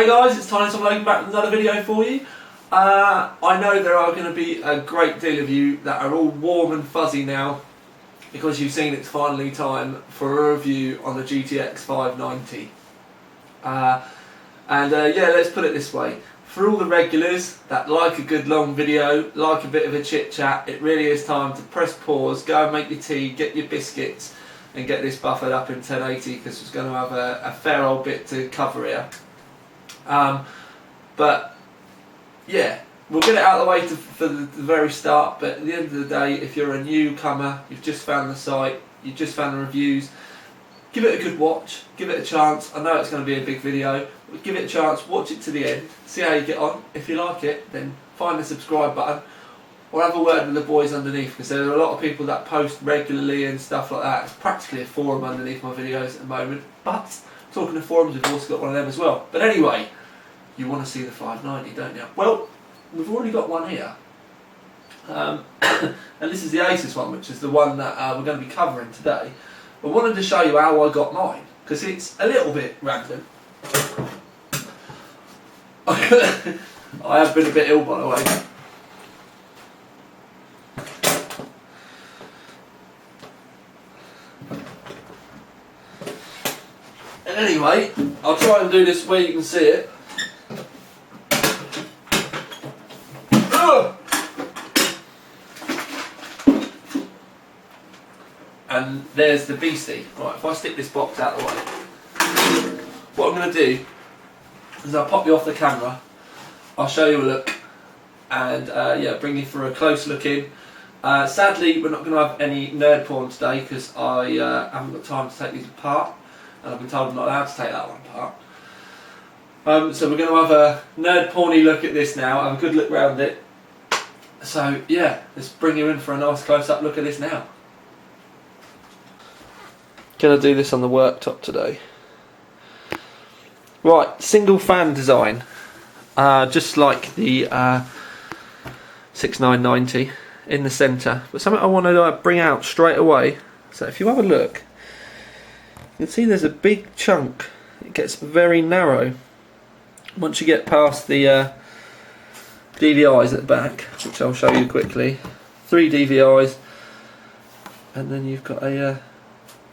Hey guys, it's Tiny, so I'm welcome back with another video for you. I know there are going to be a great deal of you that are all warm and fuzzy now because you've seen it's finally time for a review on the GTX590. Yeah, let's put it this way. For all the regulars that like a good long video, like a bit of a chit chat, it really is time to press pause, go and make your tea, get your biscuits and get this buffered up in 1080 because it's going to have a fair old bit to cover here. But yeah, we'll get it out of the way for the very start, but at the end of the day, if you're a newcomer, you've just found the site, you've just found the reviews, give it a good watch, give it a chance. I know it's going to be a big video, but give it a chance, watch it to the end, see how you get on. If you like it, then find the subscribe button or have a word with the boys underneath, because there are a lot of people that post regularly and stuff like that. It's practically a forum underneath my videos at the moment, but talking of forums, we've also got one of them as well. But anyway, you want to see the 590, don't you? Well, we've already got one here. And this is the Asus one, which is the one that we're going to be covering today. I wanted to show you how I got mine, because it's a little bit random. I have been a bit ill, by the way. Anyway, I'll try and do this where you can see it. And there's the beastie. Right, if I stick this box out of the way, what I'm going to do is I'll pop you off the camera, I'll show you a look, and yeah, bring you for a close look in. Sadly, we're not going to have any nerd porn today because I haven't got time to take these apart. And I've been told I'm not allowed to take that one apart. So we're going to have a nerd porny look at this now, have a good look around it. So yeah, let's bring you in for a nice close-up look at this now. Gonna do this on the worktop today. Right, single fan design, just like the 6990 in the centre, but something I want to bring out straight away. So if you have a look, you can see there's a big chunk. It gets very narrow once you get past the DVIs at the back, which I'll show you quickly. 3 DVIs, and then you've got a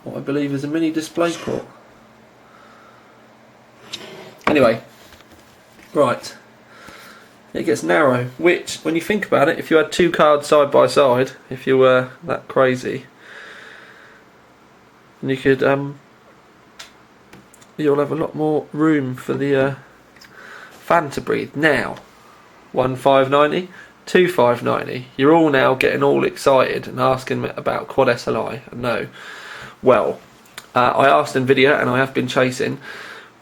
what I believe is a mini display port. Anyway, right, it gets narrow, which when you think about it, if you had 2 cards side by side, if you were that crazy, and you could you'll have a lot more room for the fan to breathe. Now, 1590, 2590, you're all now getting all excited and asking me about quad SLI. No, well, I asked nVidia and I have been chasing,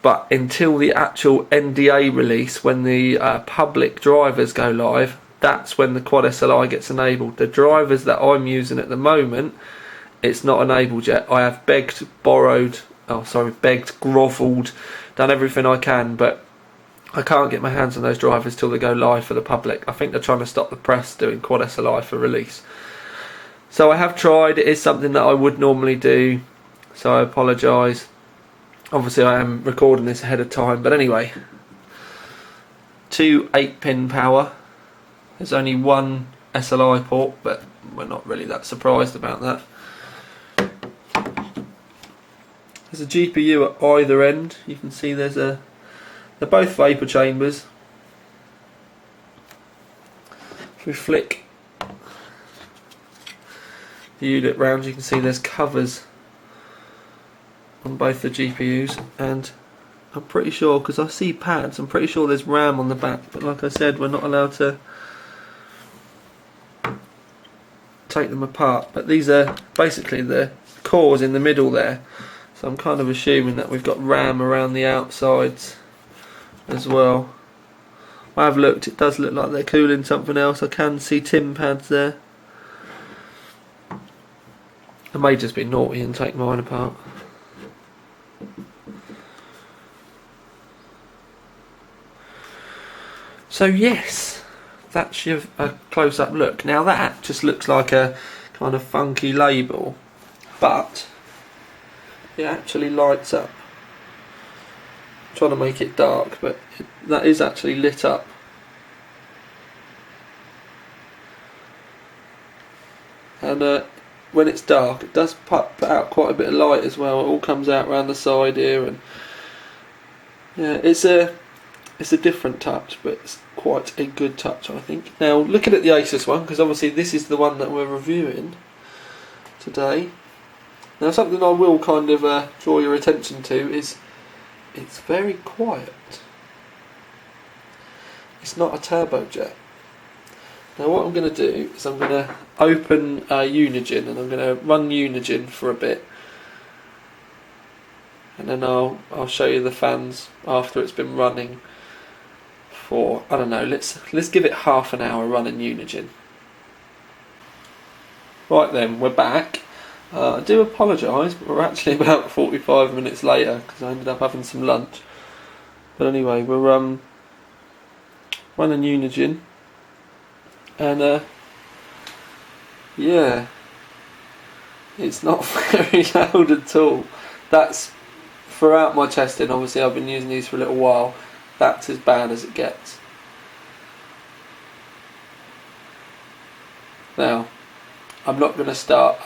but until the actual NDA release, when the public drivers go live, that's when the quad SLI gets enabled. The drivers that I'm using at the moment, it's not enabled yet. I have begged, grovelled, done everything I can, but I can't get my hands on those drivers till they go live for the public. I think they're trying to stop the press doing quad SLI for release. So I have tried. It is something that I would normally do, so I apologise. Obviously I am recording this ahead of time, but anyway, 2 8-pin power. There's only 1 SLI port, but we're not really that surprised about that. There's a GPU at either end. You can see they're both vapor chambers. If we flick the unit round, you can see there's covers on both the GPUs, and I'm pretty sure, because I see pads, I'm pretty sure there's RAM on the back, but like I said, we're not allowed to take them apart. But these are basically the cores in the middle there. So I'm kind of assuming that we've got RAM around the outsides as well. I have looked, it does look like they're cooling something else. I can see tin pads there. I may just be naughty and take mine apart. So yes, that's your close-up look. Now that just looks like a kind of funky label, but it actually lights up trying to make it dark, but that is actually lit up. And when it's dark, it does put out quite a bit of light as well. It all comes out around the side here, and yeah, it's a different touch, but it's quite a good touch, I think. Now, looking at the Asus one, because obviously this is the one that we're reviewing today. Now, something I will kind of draw your attention to is it's very quiet. It's not a turbojet. Now, what I'm going to do is I'm going to open Unigine, and I'm going to run Unigine for a bit, and then I'll show you the fans after it's been running for, I don't know, let's give it half an hour running Unigine. Right then, we're back. I do apologise, but we're actually about 45 minutes later because I ended up having some lunch. But anyway, we're running Unigine, and yeah, it's not very loud at all. That's throughout my testing. Obviously, I've been using these for a little while. That's as bad as it gets. Now, I'm not going to start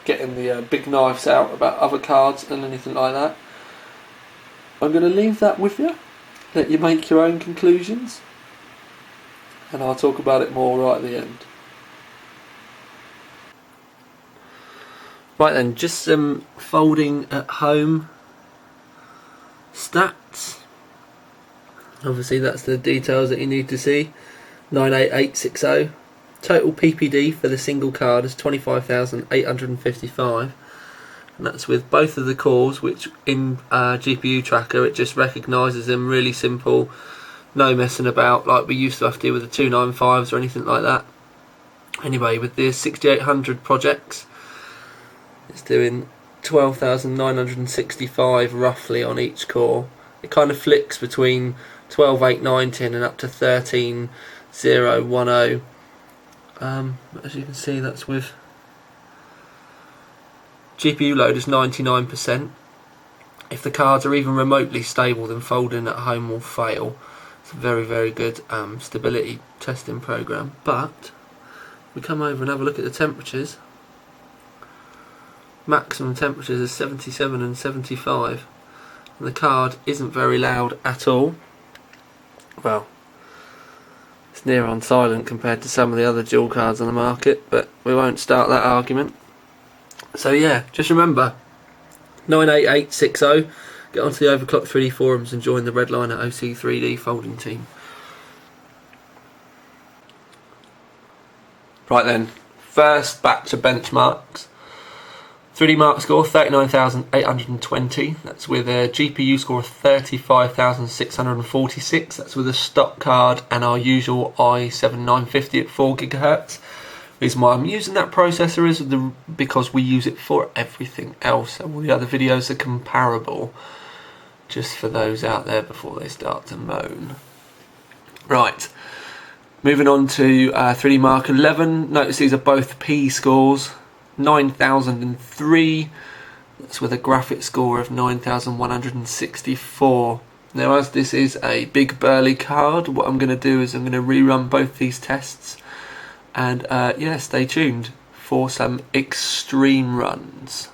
getting the big knives out about other cards and anything like that. I'm going to leave that with you. Let you make your own conclusions. And I'll talk about it more right at the end. Right then, just some folding at home stats. Obviously that's the details that you need to see. 98860. Total PPD for the single card is 25,855, and that's with both of the cores, which in GPU tracker it just recognises them really simple, no messing about like we used to have to do with the 295s or anything like that. Anyway, with the 6800 projects, it's doing 12,965 roughly on each core. It kind of flicks between 12,890 and up to 13,010. As you can see, that's with GPU load is 99%. If the cards are even remotely stable, then folding at home will fail. It's a very, very good stability testing program. But we come over and have a look at the temperatures. Maximum temperatures is 77 and 75, and the card isn't very loud at all. Well, it's near on silent compared to some of the other dual cards on the market, but we won't start that argument. So yeah, just remember 98860. Get onto the Overclock 3D forums and join the Redliner OC 3D folding team. Right then, first batch of benchmarks. 3D Mark score 39,820. That's with a GPU score of 35,646. That's with a stock card and our usual i7 950 at 4 GHz. The reason why I'm using that processor is because we use it for everything else. All the other videos are comparable, just for those out there before they start to moan. Right, moving on to 3D Mark 11. Notice these are both P scores. 9,003. That's with a graphics score of 9,164. Now, as this is a big burly card, what I'm going to do is I'm going to rerun both these tests, and yeah, stay tuned for some extreme runs.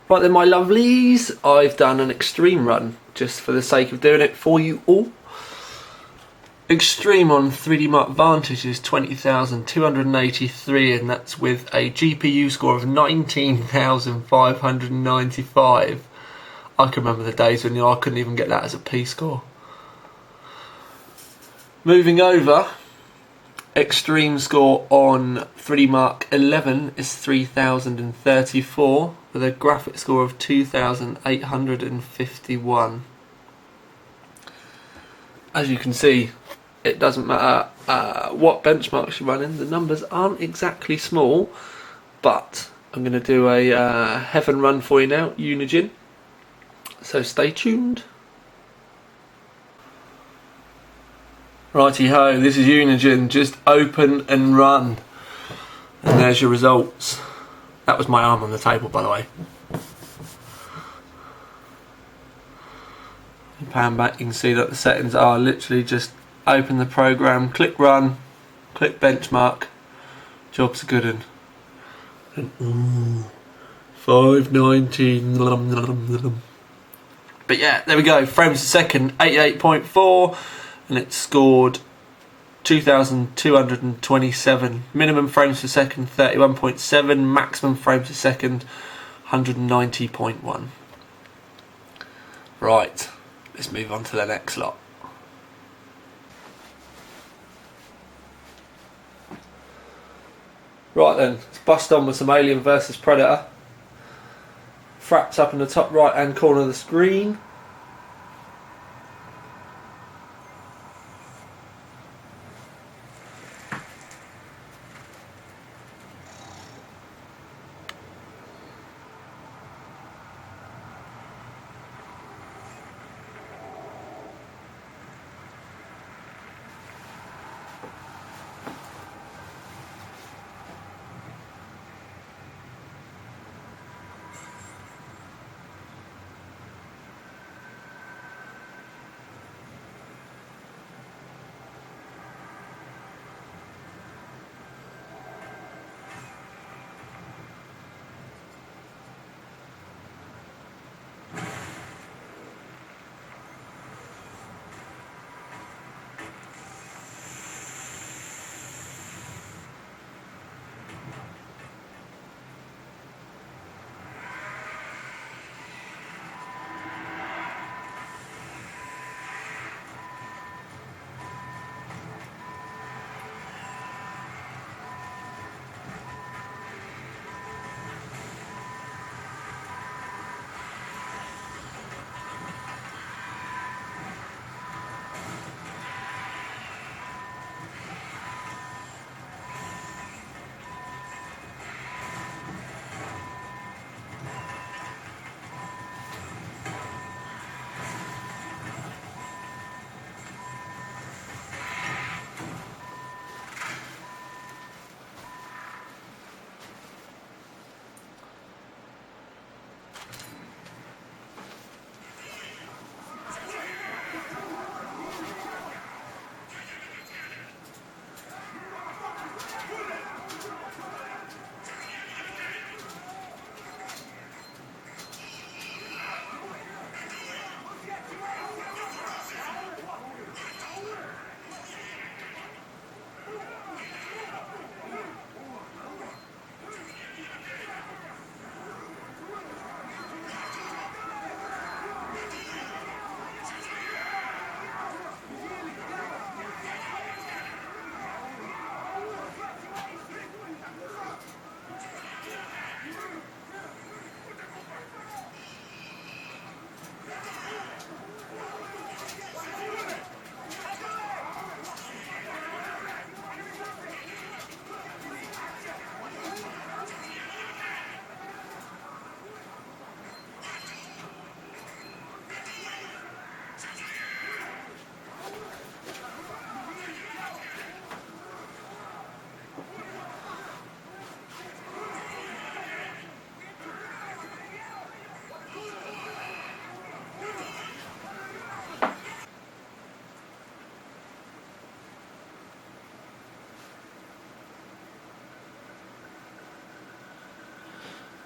Right then, my lovelies, I've done an extreme run just for the sake of doing it for you all. Extreme on 3D Mark Vantage is 20,283, and that's with a GPU score of 19,595. I can remember the days when I couldn't even get that as a P score. Moving over, extreme score on 3D Mark 11 is 3,034 with a graphics score of 2,851. As you can see, it doesn't matter what benchmarks you're running, the numbers aren't exactly small, but I'm going to do a heaven run for you now, Unigine, so stay tuned. Righty ho, this is Unigine, just open and run, and there's your results. That was my arm on the table, by the way. Pan back, you can see that the settings are literally just open the program, click run, click benchmark, job's a good one. And, ooh, 590. But yeah, there we go, frames a second 88.4, and it scored 2,227. Minimum frames per second 31.7, maximum frames per second 190.1. Right, let's move on to the next lot. Right then, let's bust on with some Alien vs Predator. Fraps up in the top right hand corner of the screen.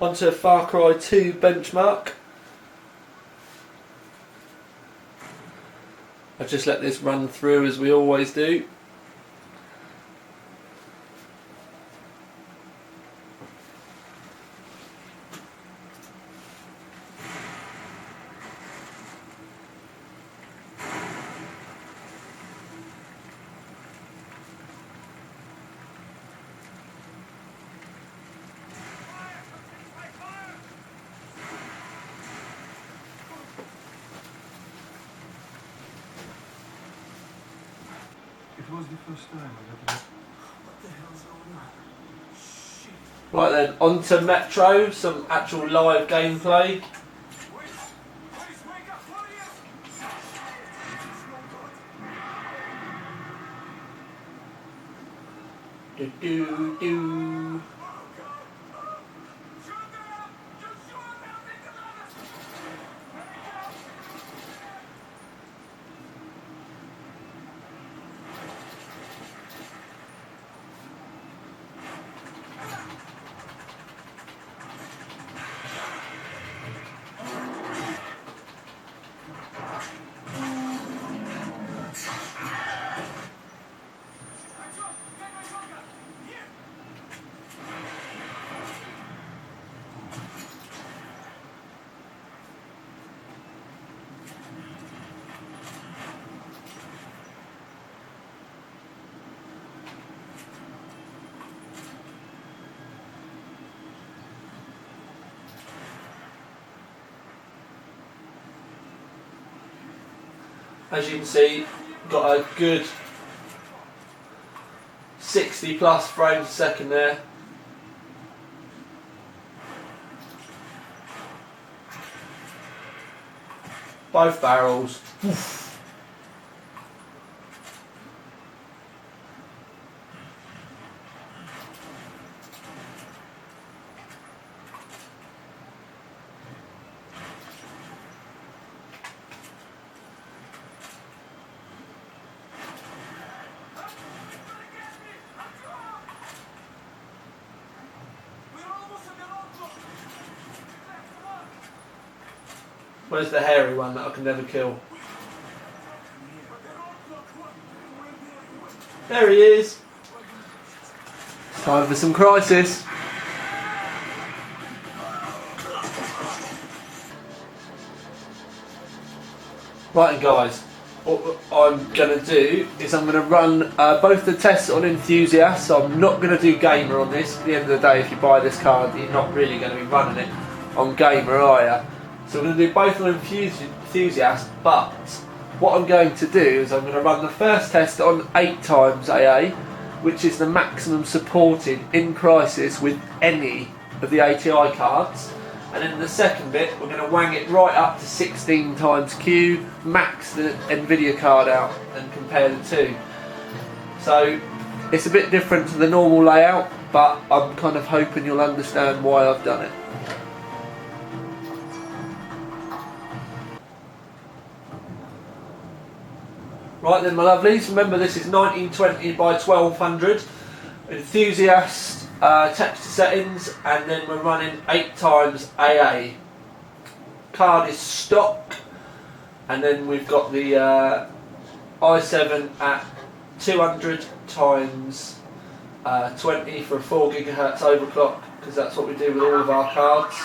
Onto Far Cry 2 benchmark. I just let this run through as we always do. It was the first time I got that. What the hell's going on? Shit. Right then, onto Metro, some actual live gameplay. Do do do. As you can see, got a good 60 plus frames a second there. Both barrels. Oof. Where's the hairy one that I can never kill? There he is. It's time for some crisis. Right guys, what I'm going to do is I'm going to run both the tests on Enthusiast, so I'm not going to do Gamer on this. At the end of the day, if you buy this card, you're not really going to be running it on Gamer, are you? So we're going to do both on Enthusiast, but what I'm going to do is I'm going to run the first test on 8 times AA, which is the maximum supported in Crisis with any of the ATI cards. And then the second bit, we're going to wang it right up to 16 times Q, max the nVidia card out and compare the two. So it's a bit different to the normal layout, but I'm kind of hoping you'll understand why I've done it. Right then my lovelies, remember this is 1920 by 1200, Enthusiast texture settings, and then we're running 8 times AA. Card is stock, and then we've got the i7 at 200 times 20 for a 4 GHz overclock, because that's what we do with all of our cards.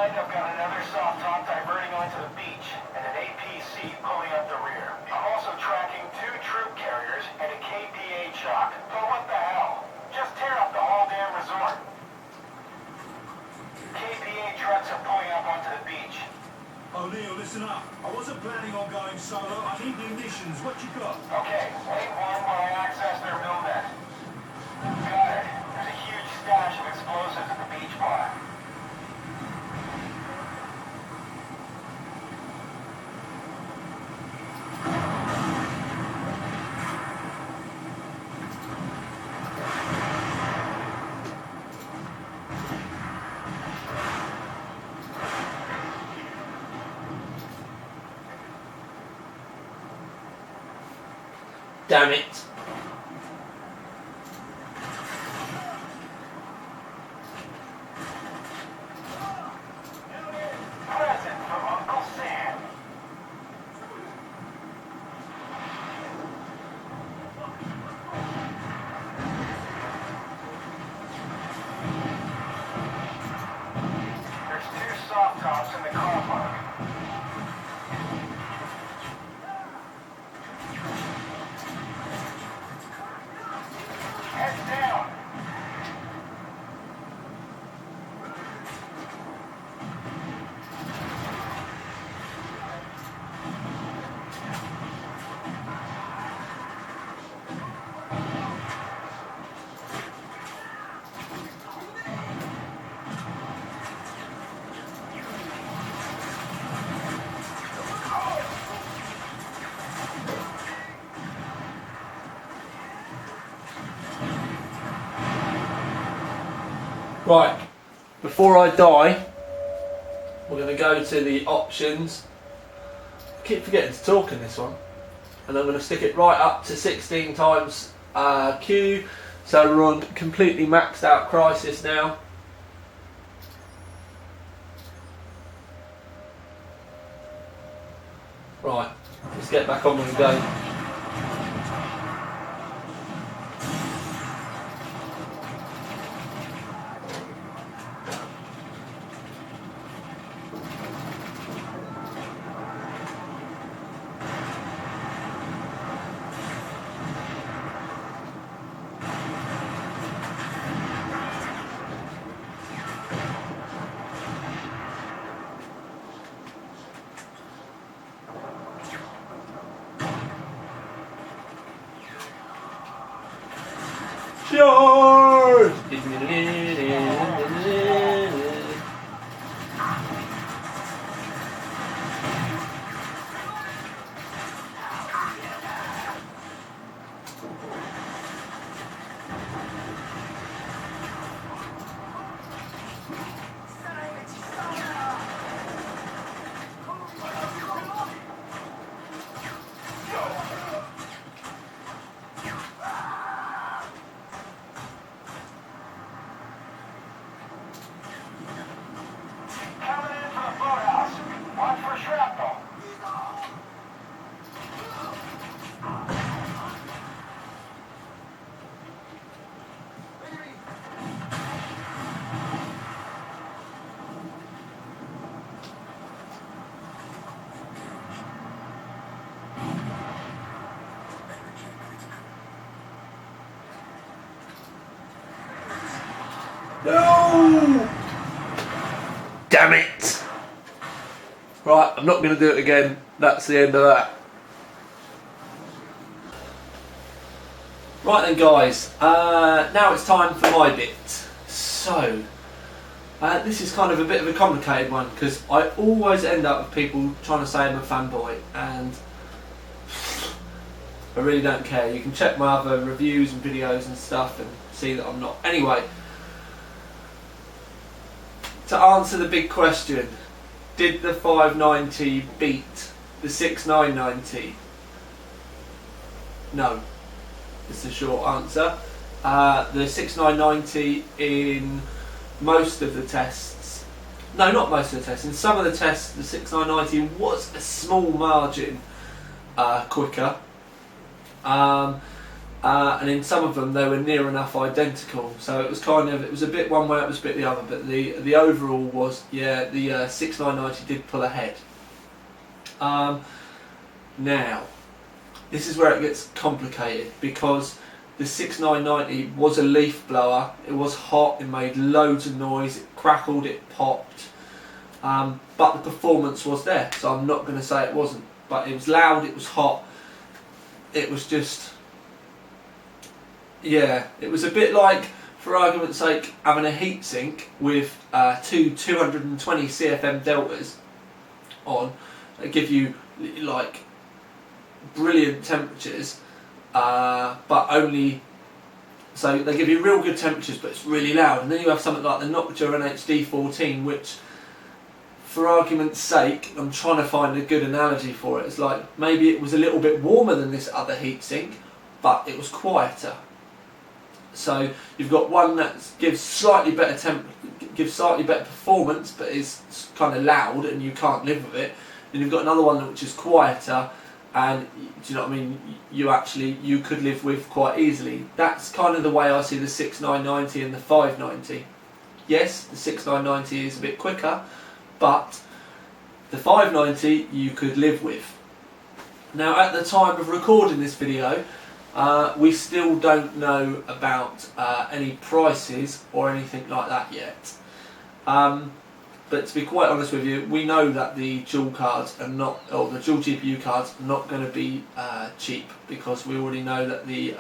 I've got another soft top diverting onto the beach and an APC pulling up the rear. I'm also tracking 2 troop carriers and a KPA truck. But what the hell? Just tear up the whole damn resort. KPA trucks are pulling up onto the beach. Oh, Neil, listen up. I wasn't planning on going solo. I need munitions. What you got? Okay, wait one while I access their mill net. Got it. There's a huge stash of explosives at the beach bar. Damn it. Present from Uncle Sam. There's 2 soft tops in the car park. Heads down. Right, before I die, we're going to go to the options. I keep forgetting to talk in this one. And I'm going to stick it right up to 16 times Q. So we're on completely maxed out Crisis now. Right, let's get back on with the game. yours! Coming in from the boathouse. Watch for shrapnel. No! Damn it! Right, I'm not going to do it again. That's the end of that. Right then guys, now it's time for my bit. So, this is kind of a bit of a complicated one because I always end up with people trying to say I'm a fanboy, and I really don't care. You can check my other reviews and videos and stuff and see that I'm not. Anyway, to answer the big question, did the 590 beat the 6990? No. It's a short answer. The 6990 in most of the tests, no, not most of the tests, in some of the tests the 6990 was a small margin quicker, and in some of them they were near enough identical, so it was kind of, it was a bit one way, it was a bit the other, but the overall was, yeah, the 6990 did pull ahead. Now this is where it gets complicated, because the 6990 was a leaf blower. It was hot, it made loads of noise, it crackled, it popped, but the performance was there, so I'm not going to say it wasn't. But it was loud, it was hot, it was just, yeah, it was a bit like, for argument's sake, having a heatsink with two 220 CFM deltas on that give you like brilliant temperatures, but only, so they give you real good temperatures but it's really loud. And then you have something like the Noctua NHD14, which, for argument's sake, I'm trying to find a good analogy for it, it's like maybe it was a little bit warmer than this other heatsink but it was quieter. So you've got one that gives slightly better performance but is kind of loud and you can't live with it, then you've got another one which is quieter and, do you know what I mean, you could live with quite easily. That's kind of the way I see the 6990 and the 590. Yes, the 6990 is a bit quicker, but the 590 you could live with. Now at the time of recording this video, we still don't know about any prices or anything like that yet. But to be quite honest with you, we know that the dual cards are not, or the dual GPU cards are not going to be cheap, because we already know that the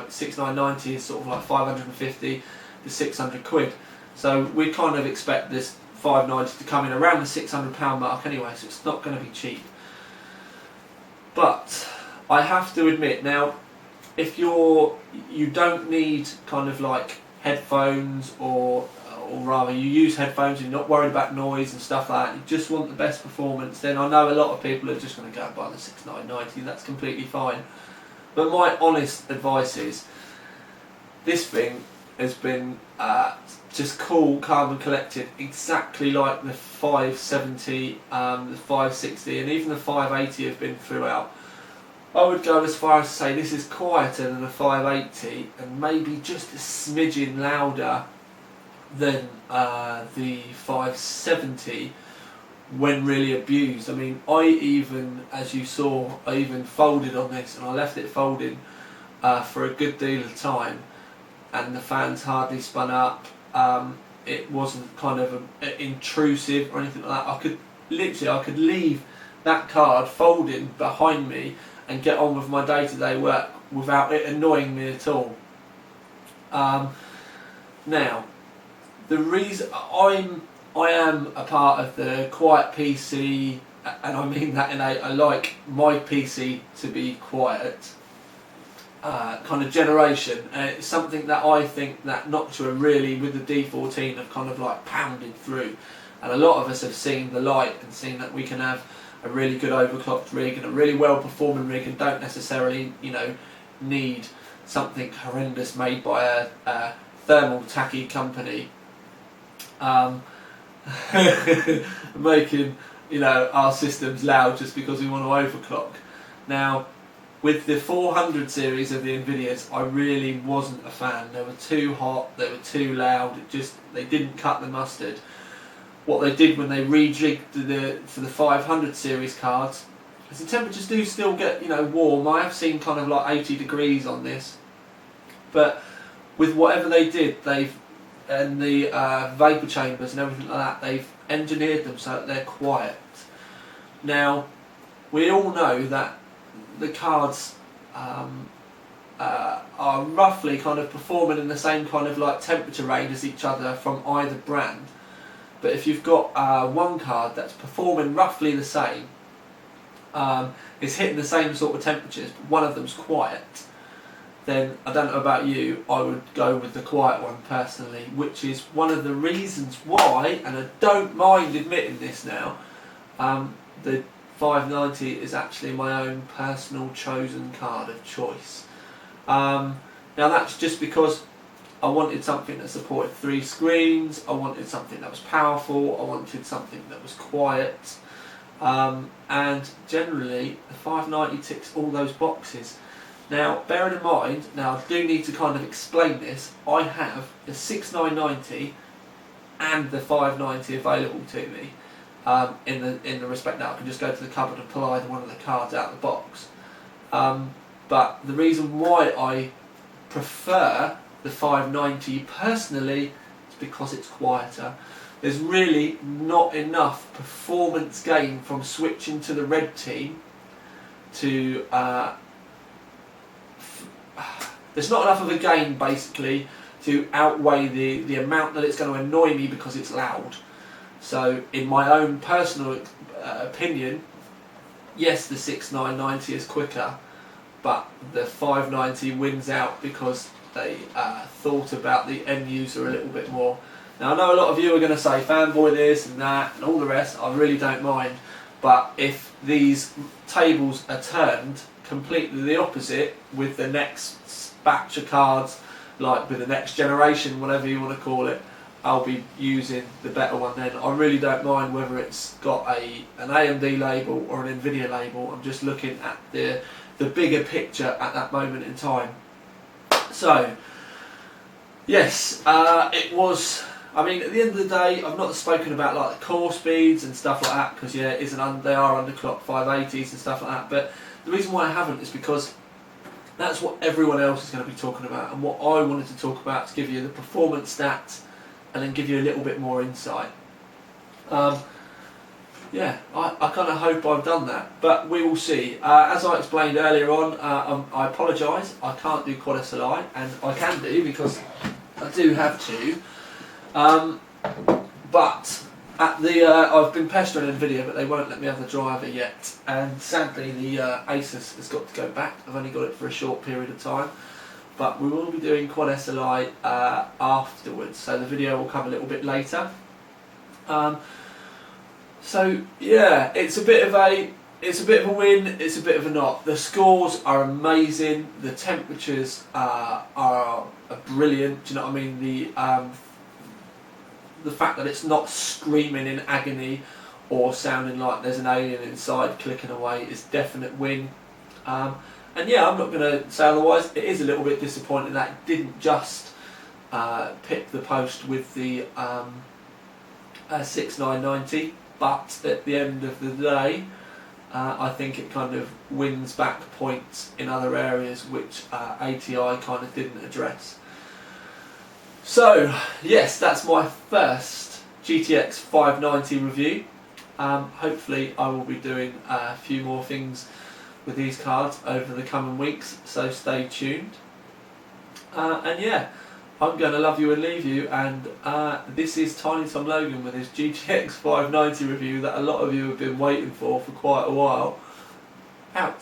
6990 is sort of like 550 to 600 quid. So we kind of expect this 590 to come in around the £600 mark anyway, so it's not going to be cheap. But I have to admit now, if you don't need kind of like headphones, or rather you use headphones and you're not worried about noise and stuff like that, you just want the best performance, then I know a lot of people are just going to go and buy the 6990, that's completely fine. But my honest advice is, this thing has been just cool, calm and collected, exactly like the 570, the 560 and even the 580 have been throughout. I would go as far as to say this is quieter than the 580 and maybe just a smidgen louder than the 570 when really abused. I mean, I even, as you saw, I even folded on this and I left it folding for a good deal of time, and the fans hardly spun up. It wasn't kind of intrusive or anything like that. I could leave that card folding behind me and get on with my day-to-day work without it annoying me at all. Now, the reason I am a part of the quiet PC, and I mean that in I like my PC to be quiet kind of generation. It's something that I think that Noctua really, with the D14, have kind of like pounded through, and a lot of us have seen the light and seen that we can have a really good overclocked rig and a really well performing rig, and don't necessarily, you know, need something horrendous made by a thermal tacky company making, you know, our systems loud just because we want to overclock. Now, with the 400 series of the nVidias, I really wasn't a fan. They were too hot, they were too loud, they didn't cut the mustard. What they did when they rejigged for the 500 series cards, because the temperatures do still get, you know, warm. I have seen kind of like 80 degrees on this, but with whatever they did, and the vapor chambers and everything like that, they've engineered them so that they're quiet. Now, we all know that the cards are roughly kind of performing in the same kind of like temperature range as each other from either brand. But if you've got one card that's performing roughly the same, it's hitting the same sort of temperatures, but one of them's quiet, then I don't know about you, I would go with the quiet one personally, which is one of the reasons why, and I don't mind admitting this now, the 590 is actually my own personal chosen card of choice. Now that's just because I wanted something that supported 3 screens, I wanted something that was powerful, I wanted something that was quiet, and generally the 590 ticks all those boxes. Now, bearing in mind, now I do need to kind of explain this, I have the 6990 and the 590 available to me, in the respect that I can just go to the cupboard and pull either one of the cards out of the box. But the reason why I prefer the 590 personally is because it's quieter. There's really not enough performance gain from switching to the red team to there's not enough of a gain basically to outweigh the amount that it's going to annoy me because it's loud. So in my own personal opinion, yes, the 6990 is quicker, but the 590 wins out because they thought about the end user a little bit more. Now I know a lot of you are going to say fanboy this and that and all the rest, I really don't mind, but if these tables are turned completely the opposite with the next batch of cards, like with the next generation, whatever you want to call it, I'll be using the better one then. I really don't mind whether it's got an AMD label or an nVidia label. I'm just looking at the bigger picture at that moment in time. So yes, it was, I mean, at the end of the day, I've not spoken about like the core speeds and stuff like that, because yeah, they are underclocked 580s and stuff like that, but the reason why I haven't is because that's what everyone else is going to be talking about, and what I wanted to talk about is give you the performance stats and then give you a little bit more insight. Yeah, I kind of hope I've done that, but we will see. As I explained earlier on, I apologise, I can't do quad SLI, and I can do because I do have to. But at the I've been pestering nVidia, but they won't let me have the driver yet, and sadly the Asus has got to go back. I've only got it for a short period of time, but we will be doing quad SLI afterwards, so the video will come a little bit later. So yeah, it's a bit of a win, it's a bit of a not. The scores are amazing, the temperatures are brilliant. Do you know what I mean? The fact that it's not screaming in agony or sounding like there's an alien inside clicking away is a definite win. And yeah, I'm not going to say otherwise. It is a little bit disappointing that it didn't just pick the post with the 6990, but at the end of the day, I think it kind of wins back points in other areas which ATI kind of didn't address. So yes, that's my first GTX 590 review. Hopefully I will be doing a few more things with these cards over the coming weeks, so stay tuned. And yeah, I'm going to love you and leave you, and this is Tiny Tom Logan with his GTX 590 review that a lot of you have been waiting for quite a while. Out.